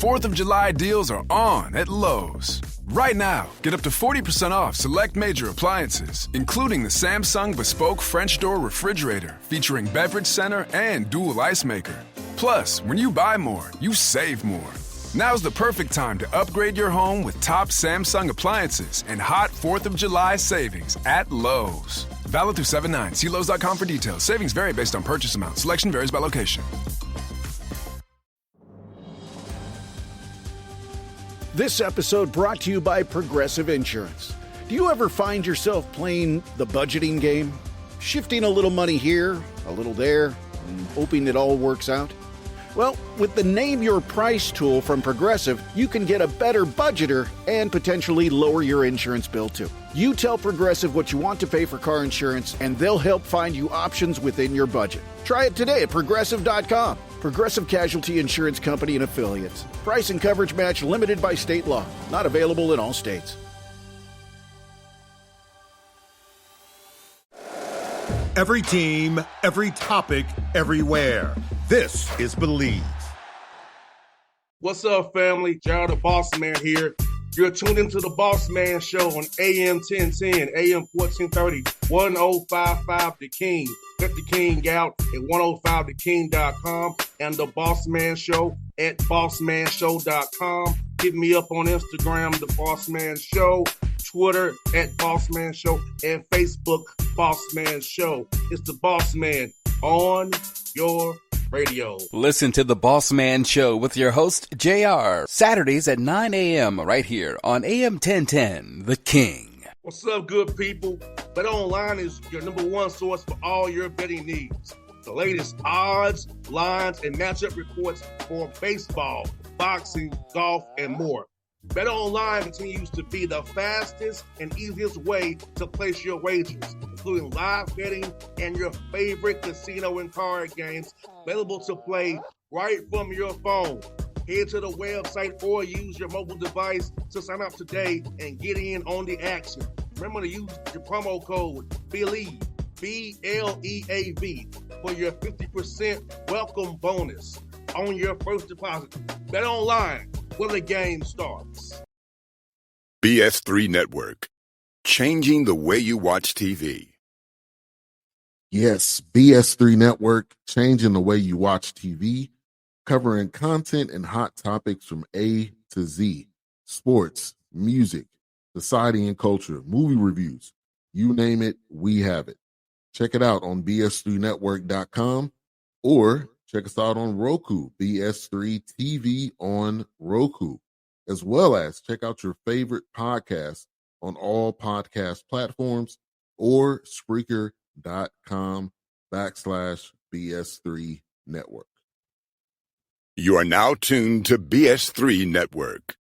4th of July deals are on at Lowe's. Right now, get up to 40% off select major appliances, including the Samsung Bespoke French Door Refrigerator featuring beverage center and dual ice maker. Plus, when you buy more, you save more. Now's the perfect time to upgrade your home with top Samsung appliances and hot 4th of July savings at Lowe's. Valid through 7/9. See Lowe's.com for details. Savings vary based on purchase amount. Selection varies by location. This episode brought to you by Progressive Insurance. Do you ever find yourself playing the budgeting game? Shifting a little money here, a little there, and hoping it all works out? Well, with the Name Your Price tool from Progressive, you can get a better budgeter and potentially lower your insurance bill too. You tell Progressive what you want to pay for car insurance, and they'll help find you options within your budget. Try it today at Progressive.com. Progressive Casualty Insurance Company and Affiliates. Price and coverage match limited by state law. Not available in all states. Every team, every topic, everywhere. This is Believe. What's up, family? Gerald the Bossman here. You're tuned into the Bossman Show on AM 1010, AM 1430, 1055 The King. Let the King out at 105theking.com and the Bossman Show at bossmanshow.com. Hit me up on Instagram, The Bossman Show, Twitter at Bossman Show, and Facebook, Bossman Show. It's the Bossman on your radio. Listen to the Bossman Show with your host, JR, Saturdays at 9 a.m. right here on AM 1010, The King. What's up, good people? BetOnline is your number one source for all your betting needs. The latest odds, lines, and matchup reports for baseball, boxing, golf, and more. BetOnline continues to be the fastest and easiest way to place your wagers, including live betting and your favorite casino and card games available to play right from your phone. Head to the website or use your mobile device to sign up today and get in on the action. Remember to use your promo code BELIEVE, BLEAV, for your 50% welcome bonus on your first deposit. Bet online where the game starts. BS3 Network, changing the way you watch TV. Yes, BS3 Network, changing the way you watch TV, covering content and hot topics from A to Z, sports, music, society and culture, movie reviews, you name it, we have it. Check it out on bs3network.com or check us out on Roku, BS3 TV on Roku, as well as check out your favorite podcast on all podcast platforms or Spreaker.com/BS3 Network. You are now tuned to BS3 Network.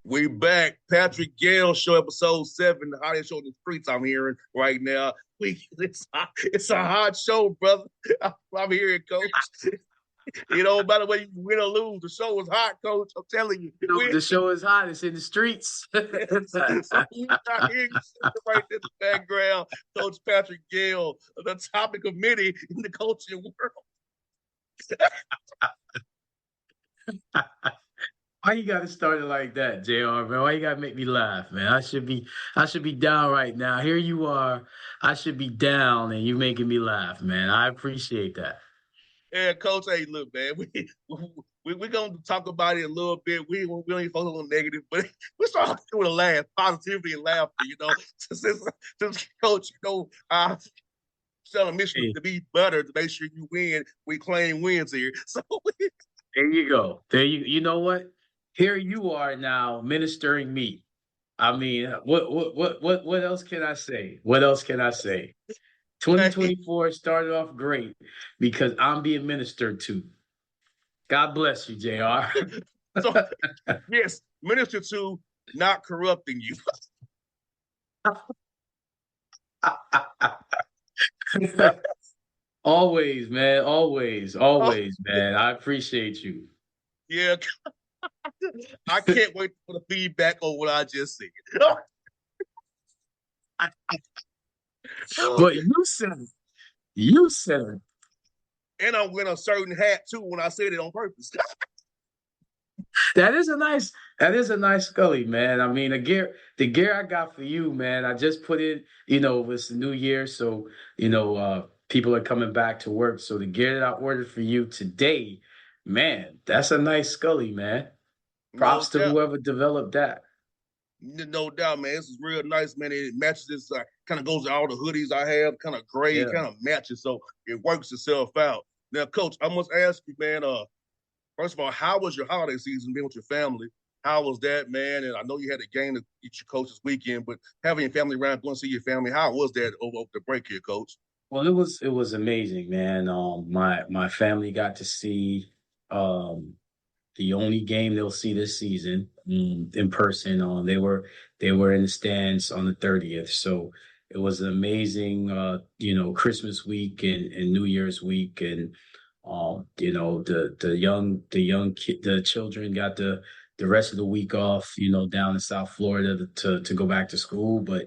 We back. Patrick Gayle Show, episode 7, the hottest show in the streets I'm hearing right now. It's a hot show, brother. I'm hearing, Coach. By the way, you win or lose, the show is hot, Coach. I'm telling you. The show is hot. It's in the streets. So we not hearing right in the background, Coach Patrick Gayle, the topic of many in the coaching world. Why you gotta start it like that, JR, man? Why you gotta make me laugh, man? I should be down right now. Here you are. I should be down, and you making me laugh, man. I appreciate that. Yeah, Coach. Hey, look, man. We're gonna talk about it a little bit. We don't even focus on the negative, but we start with a laugh, positivity and laughter. Since Coach, selling mission to be better to make sure you win. We claim wins here. So there you go. You know what? Here you are now ministering me. I mean, what else can I say? What else can I say? Hey, 2024 started off great because I'm being ministered to. God bless you, JR. so yes, minister to not corrupting you. Always, man. Always, always, man. I appreciate you. Yeah, I can't wait for the feedback on what I just said. But you said it. You said it. And I'm wearing a certain hat too when I said it on purpose. That is a nice Scully, man. I mean, the gear I got for you, man. I just put it, it's the new year, so people are coming back to work. So the gear that I ordered for you today, man, that's a nice Scully, man. No Props to doubt. whoever developed that. No doubt, man. This is real nice, man. It matches this, kind of goes to all the hoodies I have, kind of gray, Yeah. kind of matches, so it works itself out. Now, Coach, I must ask you, man. First of all, how was your holiday season being with your family? How was that, man? And I know you had a game to eat your coach this weekend, but having your family around, going to see your family, how was that over the break here, Coach? Well, it was amazing, man. My family got to see um the only game they'll see this season in person. They were in the stands on the 30th, so it was an amazing, Christmas week and New Year's week, and the children got the rest of the week off, down in South Florida to go back to school, but.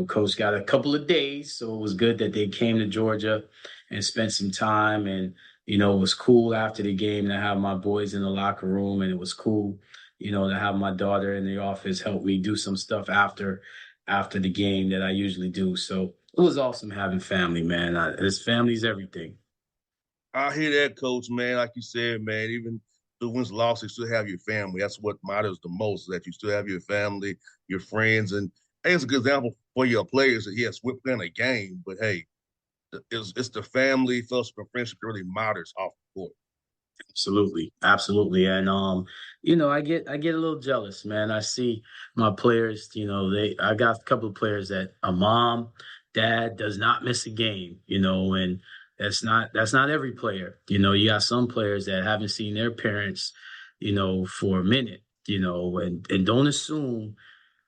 Coach got a couple of days, so it was good that they came to Georgia and spent some time. And it was cool after the game to have my boys in the locker room, and it was cool, to have my daughter in the office help me do some stuff after the game that I usually do. So it was awesome having family, man. This family's everything. I hear that, Coach, man. Like you said, man, even the wins and losses, you still have your family. That's what matters the most, that you still have your family, your friends. And hey, it's a good example for your players that, yes, we're playing a game, but hey, it's the family, fellowship, and friendship that really matters off the court. Absolutely, absolutely, and I get a little jealous, man. I see my players. I got a couple of players that a mom, dad does not miss a game. And that's not every player. You got some players that haven't seen their parents, for a minute. And don't assume.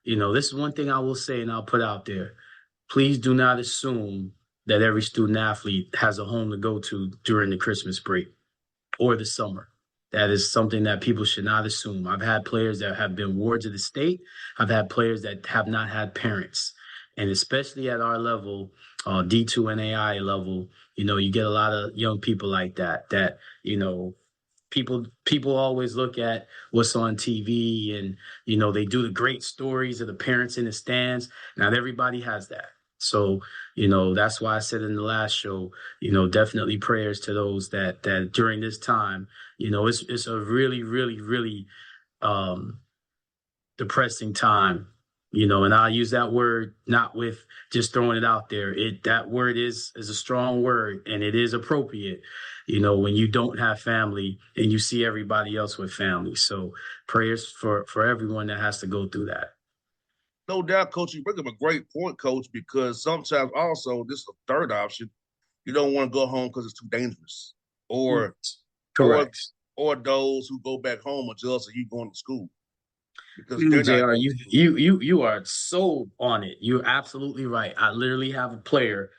This is one thing I will say, and I'll put out there. Please do not assume that every student athlete has a home to go to during the Christmas break or the summer. That is something that people should not assume. I've had players that have been wards of the state. I've had players that have not had parents. And especially at our level, D2 and AI level, you get a lot of young people like that, people always look at what's on TV, and they do the great stories of the parents in the stands. Not everybody has that. So, that's why I said in the last show, definitely prayers to those that during this time, it's a really, really, really um depressing time, and I'll use that word not with just throwing it out there. That word is a strong word, and it is appropriate, when you don't have family and you see everybody else with family. So prayers for everyone that has to go through that. No doubt, Coach, you bring up a great point, Coach, because sometimes also this is a third option. You don't want to go home because it's too dangerous, or or Correct. or those who go back home are jealous of you going to school because they're not JR, going to you school. you you you are so on it. You're absolutely right. I literally have a player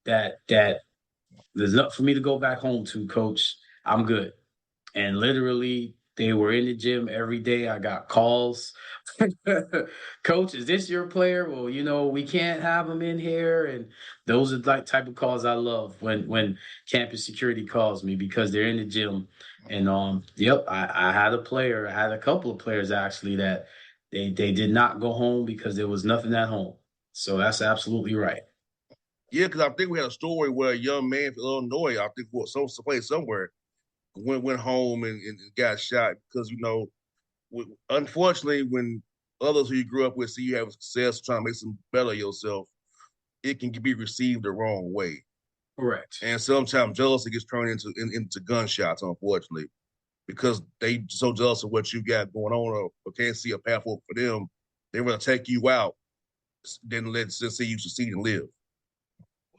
that there's nothing for me to go back home to, coach. I'm good. And literally, they were in the gym every day. I got calls. Coach, is this your player? Well, we can't have him in here. And those are like type of calls I love when campus security calls me because they're in the gym. And yep, I had a player, I had a couple of players actually that they did not go home because there was nothing at home. So that's absolutely right. Yeah, because I think we had a story where a young man from Illinois, I think, was some place somewhere, went home and got shot because unfortunately, when others who you grew up with see you have success, trying to make some better of yourself, it can be received the wrong way. Correct. And sometimes jealousy gets turned into gunshots, unfortunately, because they so jealous of what you got going on or can't see a path forward for them. They rather take you out than let see you succeed and live.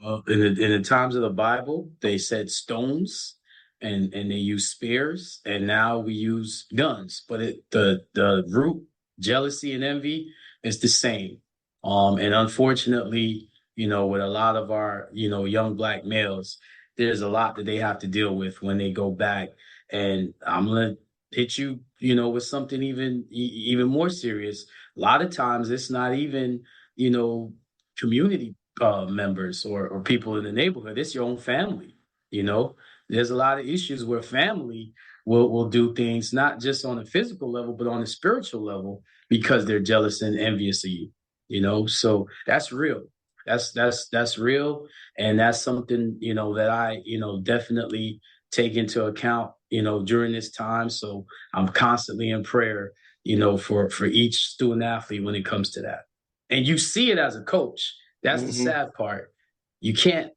Well, in the times of the Bible, they said stones and they used spears, and now we use guns. But the root, jealousy and envy, is the same. And unfortunately, with a lot of our, young black males, there's a lot that they have to deal with when they go back. And I'm gonna hit you, with something even more serious. A lot of times it's not even, community members or people in the neighborhood. It's your own family. You know, there's a lot of issues where family will do things not just on a physical level, but on a spiritual level because they're jealous and envious of you. So that's real. That's real, and that's something that I definitely take into account during this time. So I'm constantly in prayer for each student athlete when it comes to that. And you see it as a coach. That's the sad part. You can't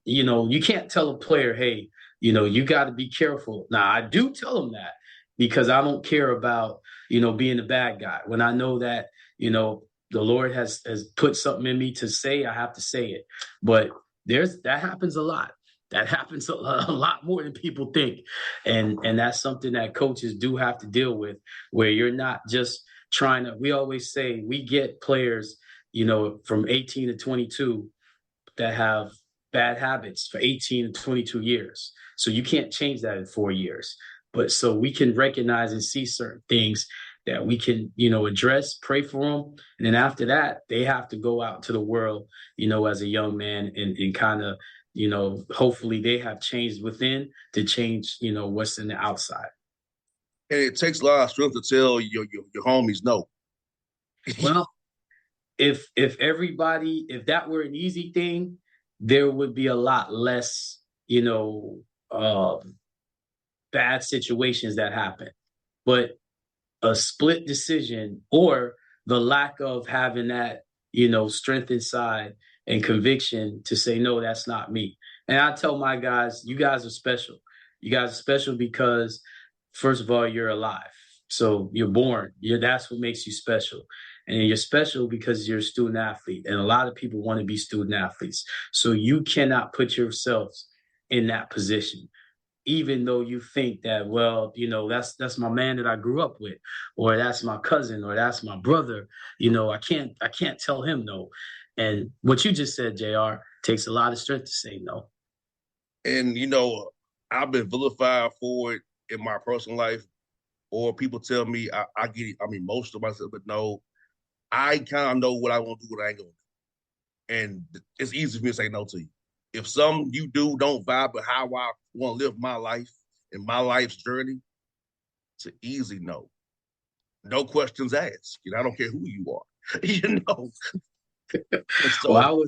tell a player, hey, you got to be careful. Now, I do tell them that because I don't care about, being a bad guy. When I know that, the Lord has put something in me to say, I have to say it. But that happens a lot. That happens a lot more than people think. And that's something that coaches do have to deal with, where you're not just we always say we get players, from 18 to 22 that have bad habits for 18 to 22 years. So you can't change that in 4 years. But so we can recognize and see certain things that we can, address, pray for them. And then after that, they have to go out to the world, as a young man and kind of, hopefully they have changed within to change, what's in the outside. And it takes a lot of strength to tell your homies no. Well, if that were an easy thing, there would be a lot less, bad situations that happen. But a split decision or the lack of having that, strength inside and conviction to say, no, that's not me. And I tell my guys, you guys are special. You guys are special because, first of all, you're alive. So you're born. That's what makes you special. And you're special because you're a student athlete. And a lot of people want to be student athletes. So you cannot put yourselves in that position, even though you think that, well, that's my man that I grew up with, or that's my cousin, or that's my brother. I can't tell him no. And what you just said, JR, takes a lot of strength to say no. And, I've been vilified for it in my personal life, or people tell me I get it. I mean, most of myself, but no, I kind of know what I want to do, what I ain't going to do. And it's easy for me to say no to you. If something you do don't vibe with how I want to live my life and my life's journey, it's an easy no. No questions asked. I don't care who you are. So, well,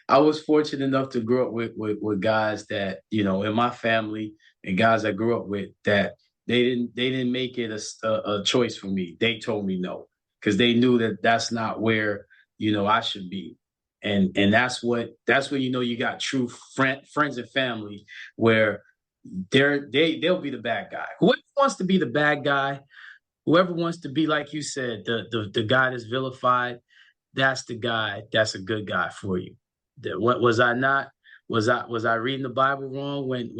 I was fortunate enough to grow up with guys that, in my family, and guys I grew up with that they didn't make it a choice for me. They told me no because they knew that that's not where I should be. And that's when you got true friends and family where they'll be the bad guy. Whoever wants to be the bad guy, whoever wants to be, like you said, the guy that's vilified, that's the guy that's a good guy for you. What was I not? Was I reading the Bible wrong when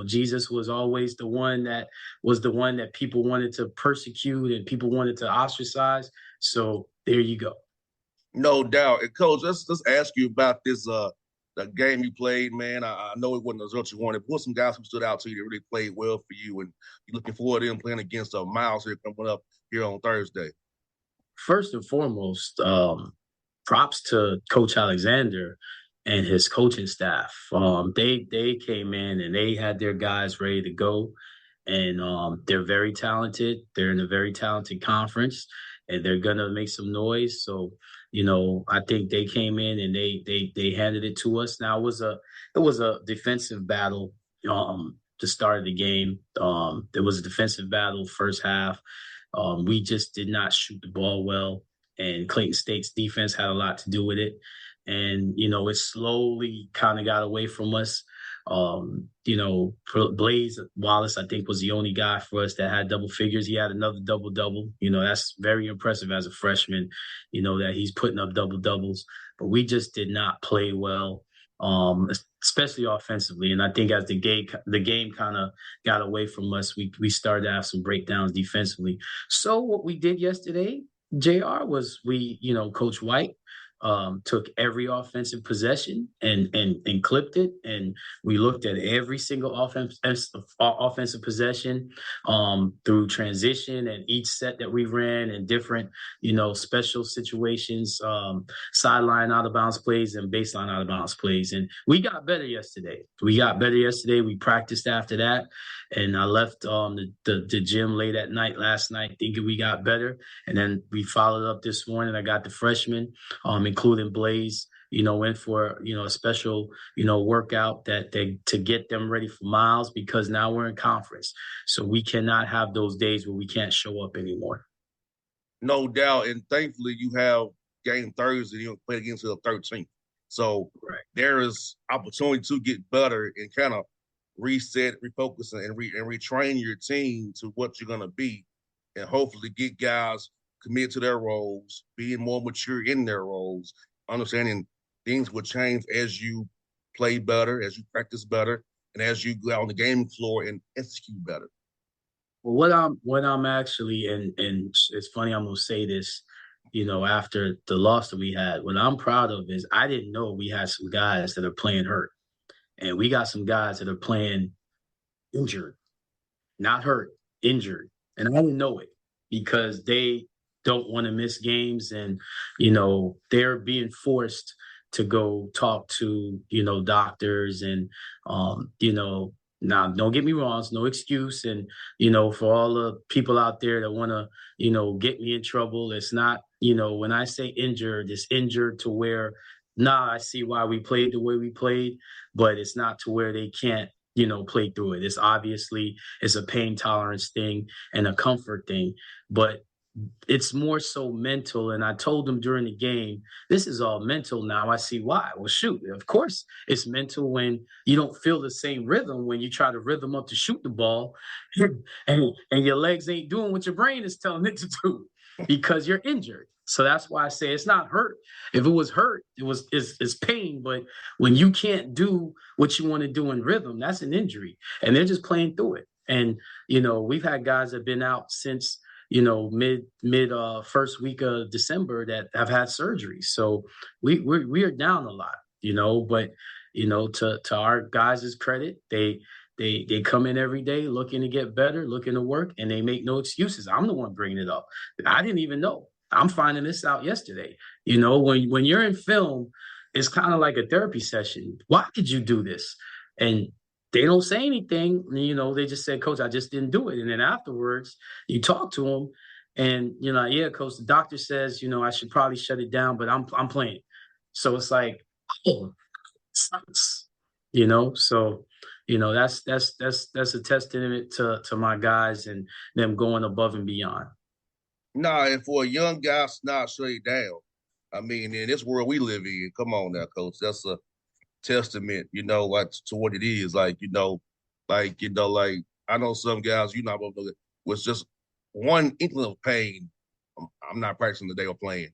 Jesus was always the one that people wanted to persecute and people wanted to ostracize? So there you go. No doubt. And Coach, let's ask you about this the game you played, man. I know it wasn't the result you wanted. What were some guys who stood out to you that really played well for you, and you're looking forward to them playing against Miles here coming up here on Thursday? First and foremost, props to Coach Alexander and his coaching staff. They came in and they had their guys ready to go, and they're very talented. They're in a very talented conference, and they're gonna make some noise. So, I think they came in and they handed it to us. Now it was a defensive battle to start the game. There was a defensive battle first half. We just did not shoot the ball well, and Clayton State's defense had a lot to do with it. And, it slowly kind of got away from us. Blaze Wallace, I think, was the only guy for us that had double figures. He had another double-double. That's very impressive as a freshman, that he's putting up double-doubles. But we just did not play well, especially offensively. And I think as the game kind of got away from us, we started to have some breakdowns defensively. So what we did yesterday, JR, was Coach White took every offensive possession and clipped it, and we looked at every single offensive possession through transition and each set that we ran and different special situations, sideline out of bounds plays and baseline out of bounds plays, and we got better yesterday. We practiced after that, and I left the gym late at night last night thinking we got better, and then we followed up this morning. I got the freshmen, including Blaze, in for, a special, workout to get them ready for Miles, because now we're in conference. So we cannot have those days where we can't show up anymore. No doubt. And thankfully you have game Thursday, you don't play against the 13th. So there is opportunity to get better and kind of reset, refocus, and retrain your team to what you're going to be, and hopefully get guys committed to their roles, being more mature in their roles, understanding things will change as you play better, as you practice better, and as you go out on the game floor and execute better. Well, what I'm actually, and it's funny, I'm going to say this, after the loss that we had, what I'm proud of is I didn't know we had some guys that are playing hurt. And we got some guys that are playing injured, not hurt, injured. And I didn't know it because they don't want to miss games, and they're being forced to go talk to doctors, and now don't get me wrong, it's no excuse, and for all the people out there that want to get me in trouble, it's not, when I say injured, it's injured to where I see why we played the way we played, but it's not to where they can't play through it. It's a pain tolerance thing and a comfort thing, but it's more so mental. And I told them during the game, this is all mental now. I see why. Well, shoot, of course it's mental when you don't feel the same rhythm when you try to rhythm up to shoot the ball and your legs ain't doing what your brain is telling it to do because you're injured. So that's why I say it's not hurt. If it was hurt, it's pain. But when you can't do what you want to do in rhythm, that's an injury. And they're just playing through it. And, we've had guys that have been out since mid first week of December that have had surgery. So we are down a lot, but to our guys' credit, they come in every day looking to get better, looking to work, and they make no excuses. I'm the one bringing it up. I didn't even know. I'm finding this out yesterday. When you're in film, it's kind of like a therapy session. Why did you do this? And they don't say anything. They just said, Coach, I just didn't do it. And then afterwards, you talk to them, and yeah, Coach, the doctor says, I should probably shut it down, but I'm playing. So it's like, oh, sucks. So that's a testament to my guys and them going above and beyond. Nah, and for a young guy to not shut it down, I mean, in this world we live in, come on now, Coach, that's a testament, like to what it is. Like I know some guys, was just one inkling of pain. I'm not practicing the day of playing.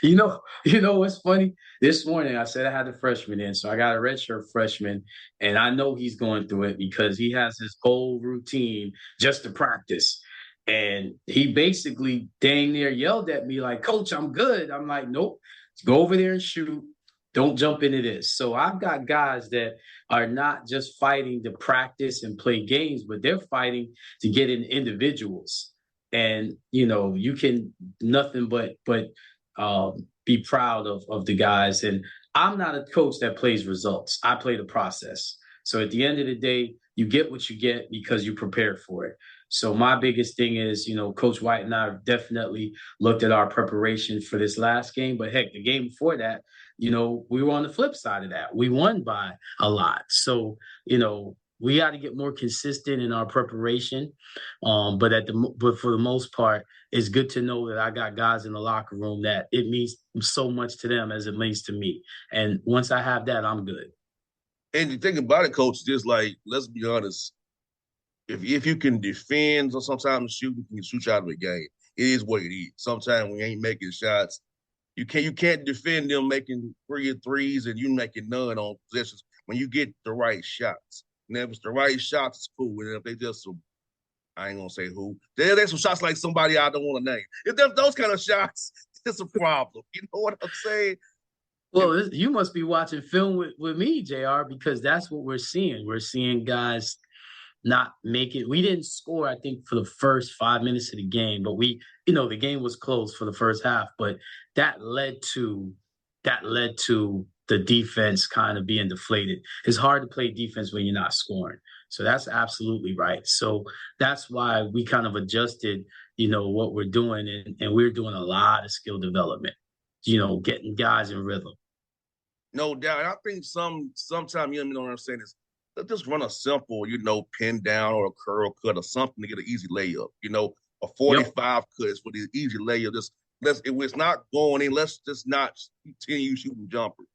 What's funny? This morning I said I had a freshman in, so I got a redshirt freshman, and I know he's going through it because he has his whole routine just to practice. And he basically dang near yelled at me like, Coach, I'm good. I'm like, nope, go over there and shoot. Don't jump into this. So I've got guys that are not just fighting to practice and play games, but they're fighting to get in individuals. And, you can nothing but be proud of the guys. And I'm not a coach that plays results. I play the process. So at the end of the day, you get what you get because you prepared for it. So my biggest thing is, Coach White and I have definitely looked at our preparation for this last game. But heck, the game before that, we were on the flip side of that. We won by a lot. So, we got to get more consistent in our preparation. But for the most part, it's good to know that I got guys in the locker room that it means so much to them as it means to me. And once I have that, I'm good. And the thing about it, coach, just like, let's be honest, if you can defend or sometimes shoot, you can shoot you out of the game. It is what it is. Sometimes we ain't making shots. You can't defend them making 3 threes and you making none on possessions when you get the right shots. And if it's the right shots, it's cool. And if they just some, I ain't gonna say who. There's some shots like somebody I don't want to name. If there's those kind of shots, it's a problem. You know what I'm saying? Well, you must be watching film with me, JR, because that's what we're seeing. We're seeing guys not make it. We didn't score, I think, for the first 5 minutes of the game, but the game was close for the first half, but that led to the defense kind of being deflated. It's hard to play defense when you're not scoring. So that's absolutely right. So that's why we kind of adjusted, what we're doing, and we're doing a lot of skill development, getting guys in rhythm. No doubt. And I think sometimes you know what I'm saying is let's just run a simple, pin down or a curl cut or something to get an easy layup. A 45 cut is for the easy layup. If it's not going in, let's just not continue shooting jumpers.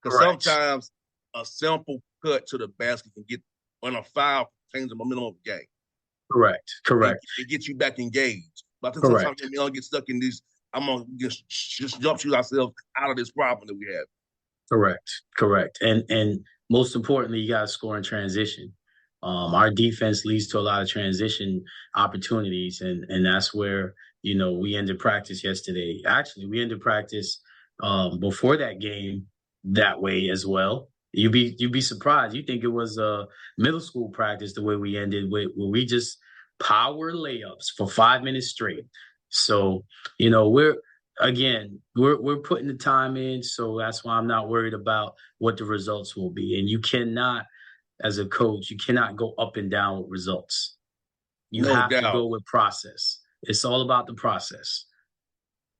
Because sometimes a simple cut to the basket can get on a foul, change the momentum of the game. Correct. It gets you back engaged. But I think sometimes we don't get stuck in these. I'm gonna just jump shoot ourselves out of this problem that we have. Correct. And most importantly, you got to score in transition. Our defense leads to a lot of transition opportunities, and that's where we ended practice yesterday. Actually, we ended practice before that game that way as well. You'd be surprised. You think it was a middle school practice the way we ended with, where we just power layups for 5 minutes straight. So we're putting the time in, so that's why I'm not worried about what the results will be. And you cannot, as a coach, go up and down with results. You have to go with process. It's all about the process.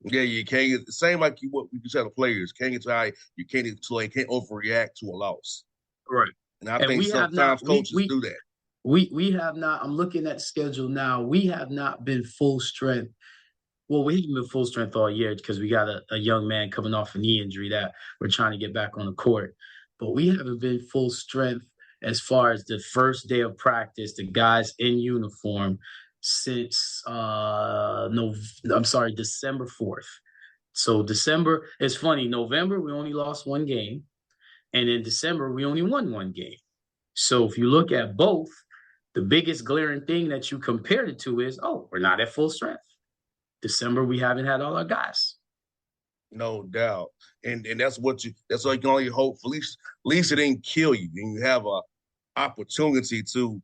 Yeah, you can't get the same like what we just had the players. Can't get too high. You can't overreact to a loss. Right. And I think sometimes coaches do that. We have not. I'm looking at the schedule now. We have not been full strength. Well, we haven't been full strength all year because we got a young man coming off a knee injury that we're trying to get back on the court. But we haven't been full strength as far as the first day of practice, the guys in uniform, since December 4th. So December, it's funny, November we only lost one game, and in December we only won one game. So if you look at both, the biggest glaring thing that you compared it to is, we're not at full strength. December we haven't had all our guys. No doubt. And that's all you can only hope for. At least it didn't kill you. And you have a opportunity to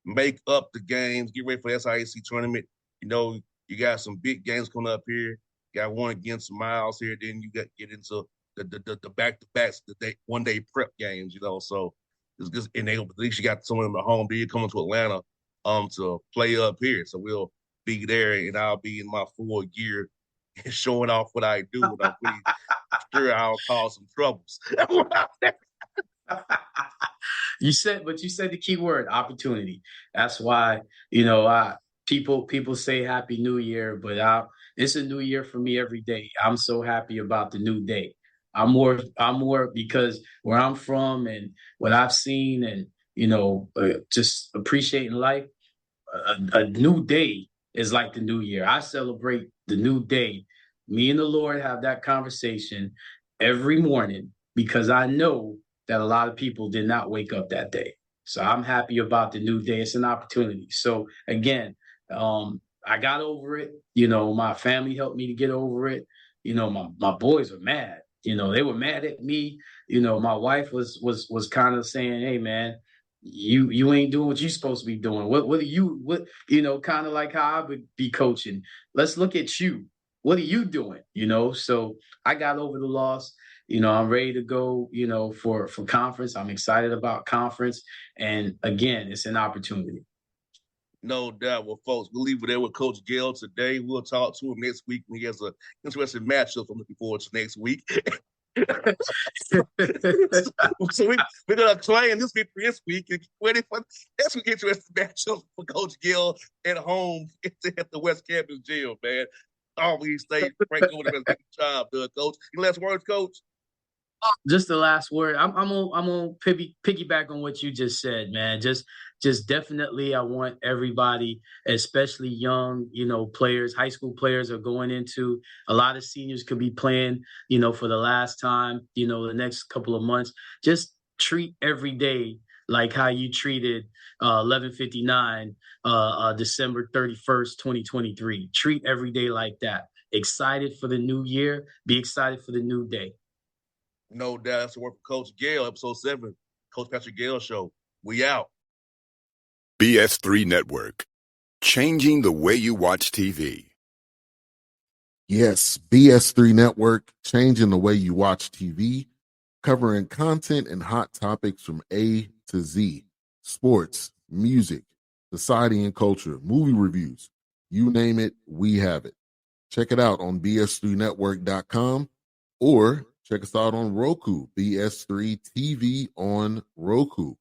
make up the games, get ready for the SIAC tournament. You got some big games coming up here. You got one against Miles here. Then you got to get into the back-to-backs, the one-day prep games, So it's just enabled. At least you got some of them at home. Then you're coming to Atlanta to play up here. So we'll be there, and I'll be in my full gear showing off what I do. And I'm pretty sure I'll cause some troubles. You said the key word, opportunity. That's why, people say Happy New Year, but it's a new year for me every day. I'm so happy about the new day. I'm more because where I'm from and what I've seen and, just appreciating life, a new day is like the new year. I celebrate the new day. Me and the Lord have that conversation every morning because I know that a lot of people did not wake up that day. So I'm happy about the new day. It's an opportunity. So again, I got over it. My family helped me to get over it. My boys were mad. They were mad at me. My wife was kind of saying, "Hey man, you ain't doing what you're supposed to be doing. Kind of like how I would be coaching. Let's look at you. What are you doing?" So I got over the loss. I'm ready to go, for conference. I'm excited about conference. And again, it's an opportunity. No doubt. Well, folks, we'll leave it there with Coach Gayle today. We'll talk to him next week when he has an interesting matchup. I'm looking forward to next week. So we're going to claim this victory this week. That's an interesting matchup for Coach Gayle at home at the West Campus Gym, man. Always stay Frank over the job, Coach. Any last words, Coach? Just the last word. I'm gonna piggyback on what you just said, man. Just definitely, I want everybody, especially young, players, high school players, are going into. A lot of seniors could be playing, for the last time, the next couple of months. Just treat every day like how you treated 11/59, December 31st, 2023. Treat every day like that. Excited for the new year. Be excited for the new day. No doubt. That's the work for Coach Gayle, episode 7, Coach Patrick Gayle Show. We out. BS3 Network. Changing the way you watch TV. Yes, BS3 Network, changing the way you watch TV, covering content and hot topics from A to Z. Sports, music, society and culture, movie reviews. You name it, we have it. Check it out on bs3network.com or check us out on Roku, BS3 TV on Roku,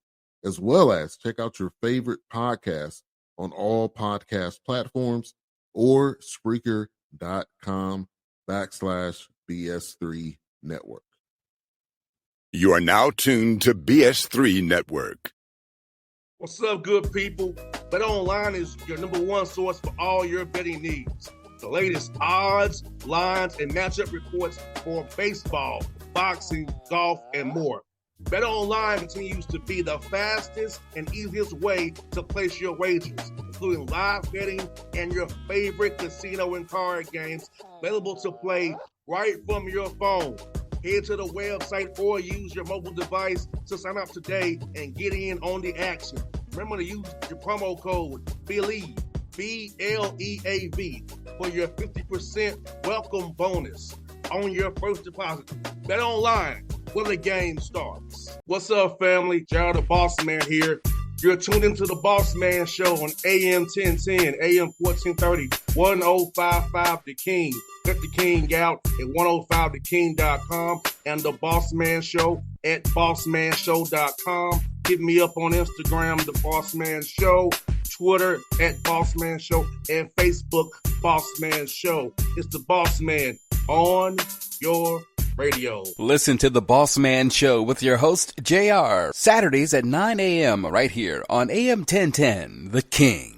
as well as check out your favorite podcast on all podcast platforms or Spreaker.com/BS3 Network. You are now tuned to BS3 Network. What's up, good people? Bet Online is your number one source for all your betting needs. The latest odds, lines, and matchup reports for baseball, boxing, golf, and more. Bet Online continues to be the fastest and easiest way to place your wagers, including live betting and your favorite casino and card games available to play right from your phone. Head to the website or use your mobile device to sign up today and get in on the action. Remember to use your promo code BELIEVE, BLEAV, for your 50% welcome bonus on your first deposit. Bet Online, where the game starts. What's up, family? Jared the Bossman here. You're tuned into the Bossman Show on AM 1010, AM 1430, 1055 The King. Check The King out at 105theking.com and the Bossman Show at bossmanshow.com. Hit me up on Instagram, The Bossman Show, Twitter at Bossman Show, and Facebook, Bossman Show. It's the Bossman on your radio. Listen to The Bossman Show with your host, JR, Saturdays at 9 a.m. right here on AM 1010, The King.